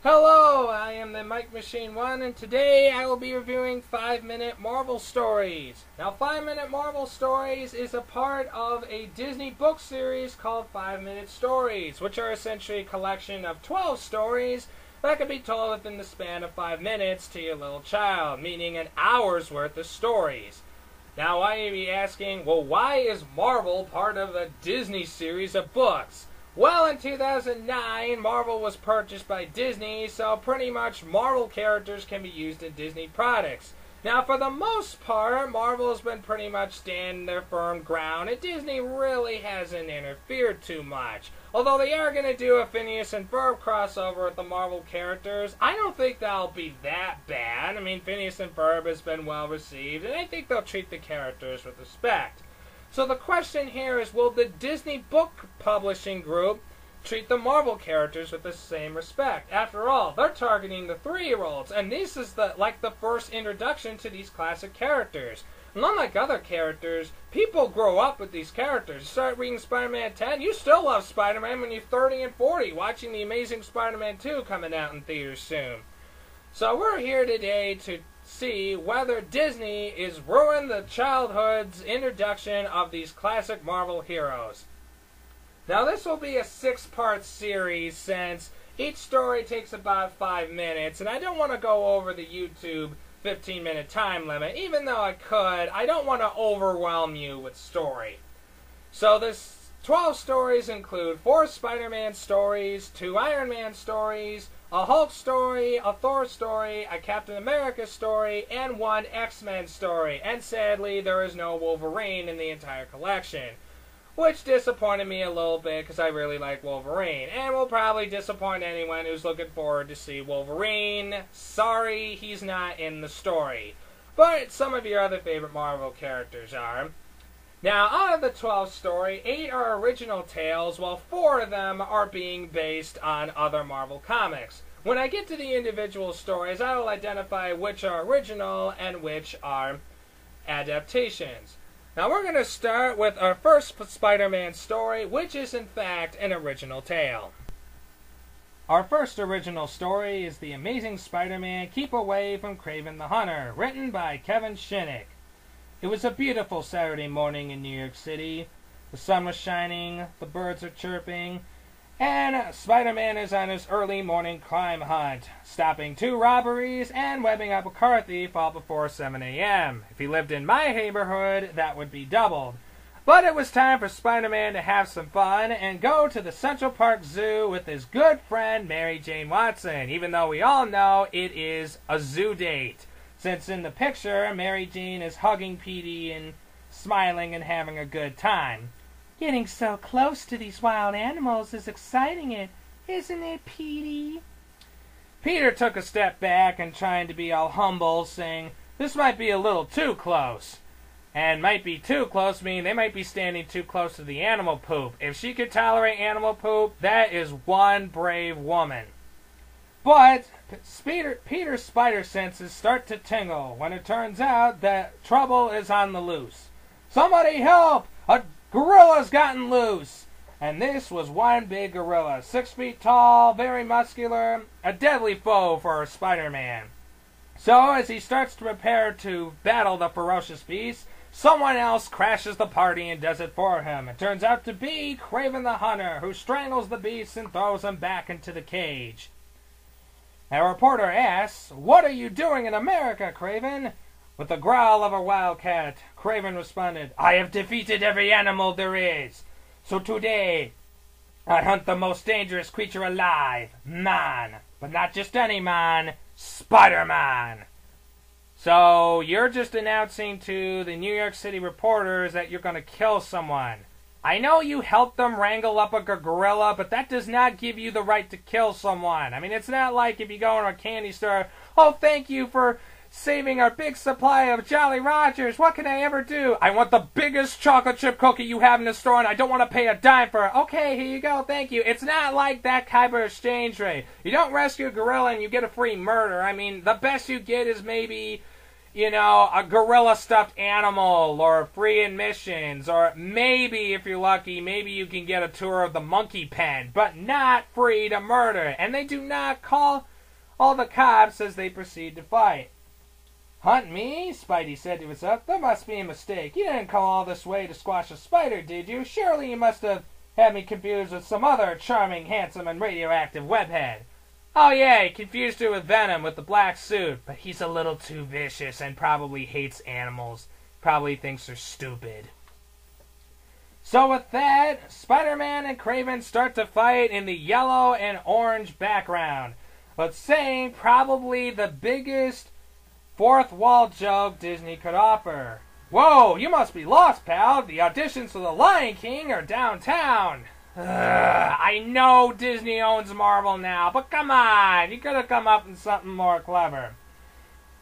Hello, I am the Mike Machine 1, and today I will be reviewing 5-Minute Marvel Stories. Now, 5-Minute Marvel Stories is a part of a Disney book series called 5-Minute Stories, which are essentially a collection of 12 stories that can be told within the span of 5 minutes to your little child, meaning an hour's worth of stories. Now, why you be asking, well, why is Marvel part of a Disney series of books? Well, in 2009, Marvel was purchased by Disney, so pretty much Marvel characters can be used in Disney products. Now, for the most part, Marvel has been pretty much standing their firm ground, and Disney really hasn't interfered too much. Although they are going to do a Phineas and Ferb crossover with the Marvel characters, I don't think that'll be that bad. I mean, Phineas and Ferb has been well received, and I think they'll treat the characters with respect. So the question here is, will the Disney Book Publishing Group treat the Marvel characters with the same respect? After all, they're targeting the 3-year-olds, and this is the first introduction to these classic characters. And unlike other characters, people grow up with these characters. You start reading Spider-Man 10, you still love Spider-Man when you're 30 and 40, watching The Amazing Spider-Man 2 coming out in theaters soon. So we're here today to see whether Disney is ruining the childhood's introduction of these classic Marvel heroes. Now, this will be a 6-part series since each story takes about 5 minutes, and I don't want to go over the YouTube 15-minute time limit. Even though I could, I don't want to overwhelm you with story. So this 12 stories include 4 Spider-Man stories, 2 Iron Man stories, a Hulk story, a Thor story, a Captain America story, and 1 X-Men story. And sadly, there is no Wolverine in the entire collection, which disappointed me a little bit because I really like Wolverine, and will probably disappoint anyone who's looking forward to see Wolverine. Sorry, he's not in the story, but some of your other favorite Marvel characters are. Now, out of the 12 stories, 8 are original tales, while 4 of them are being based on other Marvel comics. When I get to the individual stories, I will identify which are original and which are adaptations. Now, we're going to start with our first Spider-Man story, which is in fact an original tale. Our first original story is The Amazing Spider-Man Keep Away from Kraven the Hunter, written by Kevin Shinnick. It was a beautiful Saturday morning in New York City. The sun was shining, the birds are chirping, and Spider-Man is on his early morning crime hunt, stopping 2 robberies and webbing up a car thief all before 7 a.m. If he lived in my neighborhood, that would be doubled. But it was time for Spider-Man to have some fun and go to the Central Park Zoo with his good friend Mary Jane Watson, even though we all know it is a zoo date. Since in the picture, Mary Jane is hugging Petey and smiling and having a good time. Getting so close to these wild animals is exciting, isn't it, Petey? Peter took a step back and trying to be all humble, saying, this might be a little too close. And might be too close, meaning they might be standing too close to the animal poop. If she could tolerate animal poop, that is one brave woman. But Peter's spider senses start to tingle when it turns out that trouble is on the loose. Somebody help! A gorilla's gotten loose! And this was one big gorilla, 6 feet tall, very muscular, a deadly foe for Spider-Man. So as he starts to prepare to battle the ferocious beast, someone else crashes the party and does it for him. It turns out to be Kraven the Hunter, who strangles the beast and throws him back into the cage. A reporter asks, what are you doing in America, Kraven? With the growl of a wildcat, Kraven responded, I have defeated every animal there is. So today, I hunt the most dangerous creature alive, man. But not just any man, Spider-Man. So you're just announcing to the New York City reporters that you're going to kill someone. I know you helped them wrangle up a gorilla, but that does not give you the right to kill someone. I mean, it's not like if you go in a candy store, oh, thank you for saving our big supply of Jolly Rogers. What can I ever do? I want the biggest chocolate chip cookie you have in the store, and I don't want to pay a dime for it. Okay, here you go, thank you. It's not like that type of exchange rate. You don't rescue a gorilla and you get a free murder. I mean, the best you get is maybe, you know, a gorilla stuffed animal or free admissions, or maybe, if you're lucky, maybe you can get a tour of the monkey pen, but not free to murder. And they do not call all the cops as they proceed to fight. "Hunt me?" Spidey said to himself. "There must be a mistake. You didn't come all this way to squash a spider, did you? Surely you must have had me confused with some other charming, handsome, and radioactive webhead." "Oh yeah, he confused her with Venom with the black suit, but he's a little too vicious and probably hates animals. Probably thinks they're stupid." So with that, Spider-Man and Kraven start to fight in the yellow and orange background. Let's say probably the biggest fourth wall joke Disney could offer. "Whoa, you must be lost, pal. The auditions for The Lion King are downtown." I know Disney owns Marvel now, but come on, you could have come up with something more clever.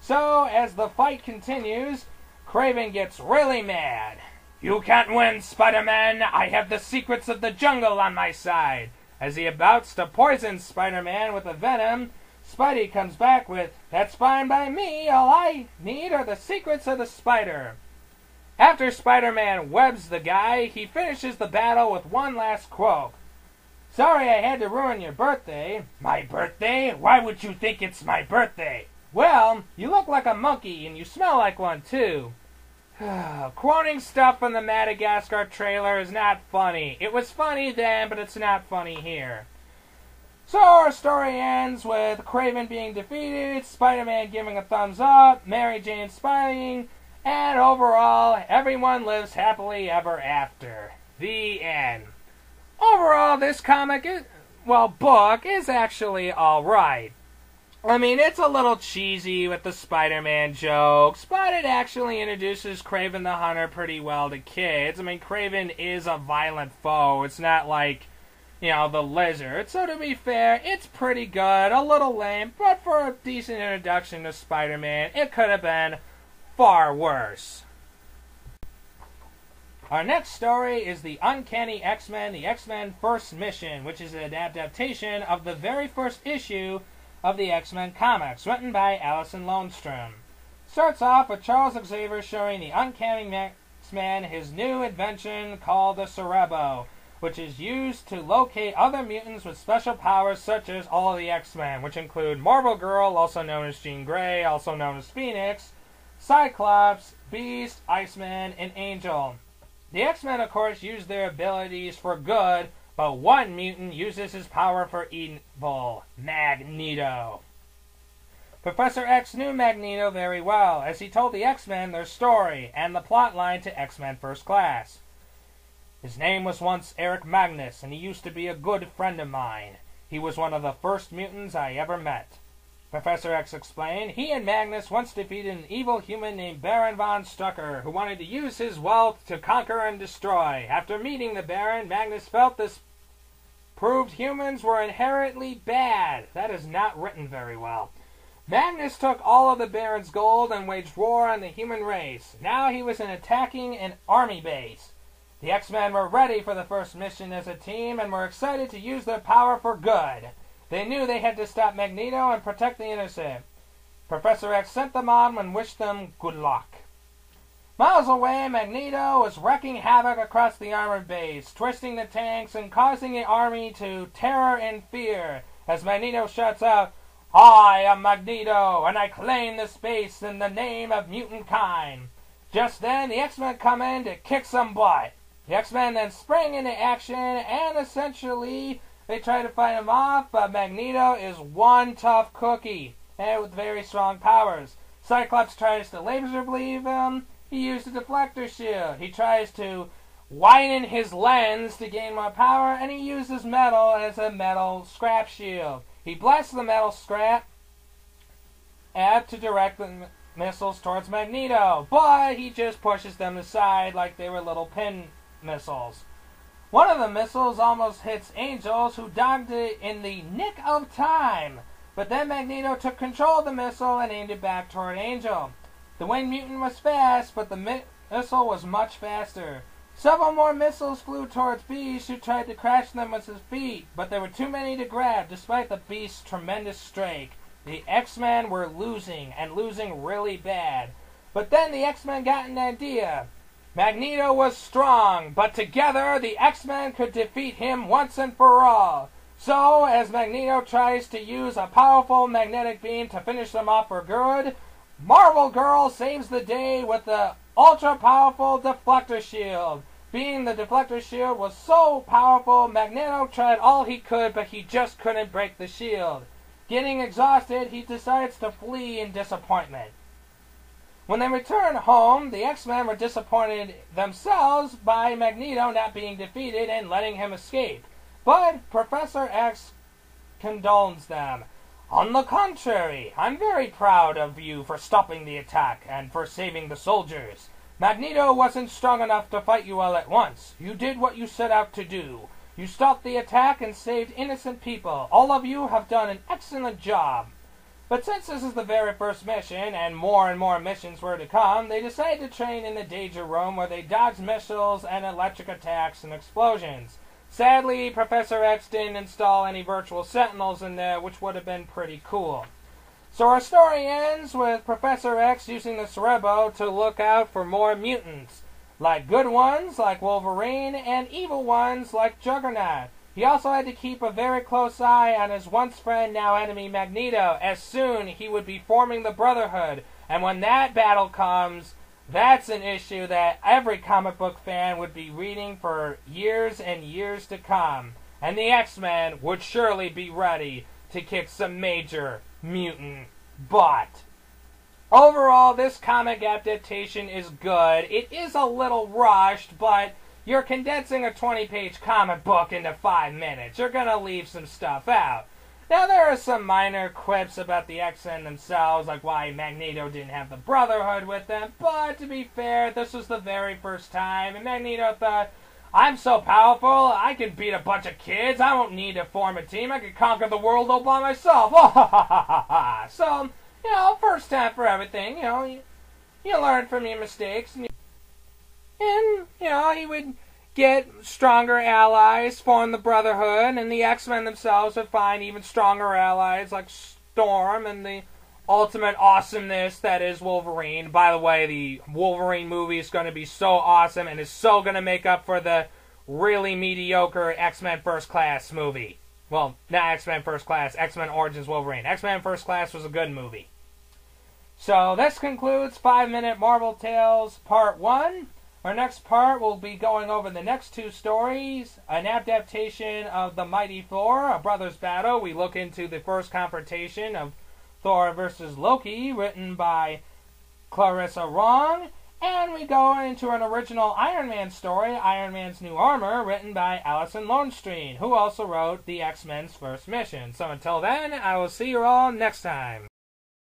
So, as the fight continues, Kraven gets really mad. "You can't win, Spider-Man. I have the secrets of the jungle on my side." As he abouts to poison Spider-Man with the venom, Spidey comes back with, "That's fine by me. All I need are the secrets of the spider." After Spider-Man webs the guy, he finishes the battle with one last quote. "Sorry I had to ruin your birthday." "My birthday? Why would you think it's my birthday?" "Well, you look like a monkey and you smell like one too." Quoting stuff from the Madagascar trailer is not funny. It was funny then, but it's not funny here. So our story ends with Kraven being defeated, Spider-Man giving a thumbs up, Mary Jane smiling, and overall, everyone lives happily ever after. The end. Overall, this book is actually alright. I mean, it's a little cheesy with the Spider-Man jokes, but it actually introduces Kraven the Hunter pretty well to kids. I mean, Kraven is a violent foe. It's not like, the Lizard. So to be fair, it's pretty good, a little lame, but for a decent introduction to Spider-Man, it could have been far worse. Our next story is The Uncanny X-Men, the X-Men First Mission, which is an adaptation of the very first issue of the X-Men comics, written by Allison Lundstrom. Starts off with Charles Xavier showing the Uncanny X-Men his new invention called the Cerebro, which is used to locate other mutants with special powers such as all of the X-Men, which include Marvel Girl, also known as Jean Grey, also known as Phoenix, Cyclops, Beast, Iceman, and Angel. The X-Men, of course, use their abilities for good, but one mutant uses his power for evil, Magneto. Professor X knew Magneto very well, as he told the X-Men their story and the plotline to X-Men First Class. "His name was once Eric Magnus, and he used to be a good friend of mine. He was one of the first mutants I ever met." Professor X explained, he and Magnus once defeated an evil human named Baron von Strucker, who wanted to use his wealth to conquer and destroy. After meeting the Baron, Magnus felt this proved humans were inherently bad. That is not written very well. Magnus took all of the Baron's gold and waged war on the human race. Now he was attacking an army base. The X-Men were ready for the first mission as a team and were excited to use their power for good. They knew they had to stop Magneto and protect the innocent. Professor X sent them on and wished them good luck. Miles away, Magneto was wreaking havoc across the armored base, twisting the tanks and causing the army to terror and fear, as Magneto shouts out, "I am Magneto, and I claim this base in the name of mutant kind." Just then, the X-Men come in to kick some butt. The X-Men then spring into action, and essentially, they try to fight him off, but Magneto is one tough cookie, and with very strong powers. Cyclops tries to laser bleed him. He used a deflector shield. He tries to widen his lens to gain more power, and he uses metal as a metal scrap shield. He blasts the metal scrap to direct the missiles towards Magneto, but he just pushes them aside like they were little pin missiles. One of the missiles almost hits Angel, who dodged it in the nick of time. But then Magneto took control of the missile and aimed it back toward Angel. The winged mutant was fast, but the missile was much faster. Several more missiles flew towards Beast, who tried to crash them with his feet, but there were too many to grab, despite the Beast's tremendous strike. The X-Men were losing, and losing really bad. But then the X-Men got an idea. Magneto was strong, but together the X-Men could defeat him once and for all. So, as Magneto tries to use a powerful magnetic beam to finish them off for good, Marvel Girl saves the day with the ultra-powerful deflector shield. Being the deflector shield was so powerful, Magneto tried all he could, but he just couldn't break the shield. Getting exhausted, he decides to flee in disappointment. When they return home, the X-Men were disappointed themselves by Magneto not being defeated and letting him escape. But Professor X condones them. On the contrary, I'm very proud of you for stopping the attack and for saving the soldiers. Magneto wasn't strong enough to fight you all at once. You did what you set out to do. You stopped the attack and saved innocent people. All of you have done an excellent job. But since this is the very first mission, and more missions were to come, they decided to train in the danger room where they dodged missiles and electric attacks and explosions. Sadly, Professor X didn't install any virtual sentinels in there, which would have been pretty cool. So our story ends with Professor X using the Cerebro to look out for more mutants, like good ones like Wolverine and evil ones like Juggernaut. He also had to keep a very close eye on his once friend, now enemy Magneto, as soon he would be forming the Brotherhood. And when that battle comes, that's an issue that every comic book fan would be reading for years and years to come. And the X-Men would surely be ready to kick some major mutant butt. Overall, this comic adaptation is good. It is a little rushed, but you're condensing a 20-page comic book into 5 minutes. You're going to leave some stuff out. Now, there are some minor quips about the X-Men themselves, like why Magneto didn't have the Brotherhood with them, but to be fair, this was the very first time, and Magneto thought, I'm so powerful, I can beat a bunch of kids, I don't need to form a team, I can conquer the world all by myself. So, first time for everything, you learn from your mistakes, and he would get stronger allies, form the Brotherhood, and the X-Men themselves would find even stronger allies like Storm and the ultimate awesomeness that is Wolverine. By the way, the Wolverine movie is going to be so awesome and is so going to make up for the really mediocre X-Men First Class movie. Well, not X-Men First Class, X-Men Origins Wolverine. X-Men First Class was a good movie. So this concludes 5-Minute Marvel Tales Part 1. Our next part will be going over the next 2 stories, an adaptation of The Mighty Thor, A Brothers Battle. We look into the first confrontation of Thor versus Loki, written by Clarissa Wrong, and we go into an original Iron Man story, Iron Man's New Armor, written by Allison Lowenstein, who also wrote the X-Men's First Mission. So until then, I will see you all next time.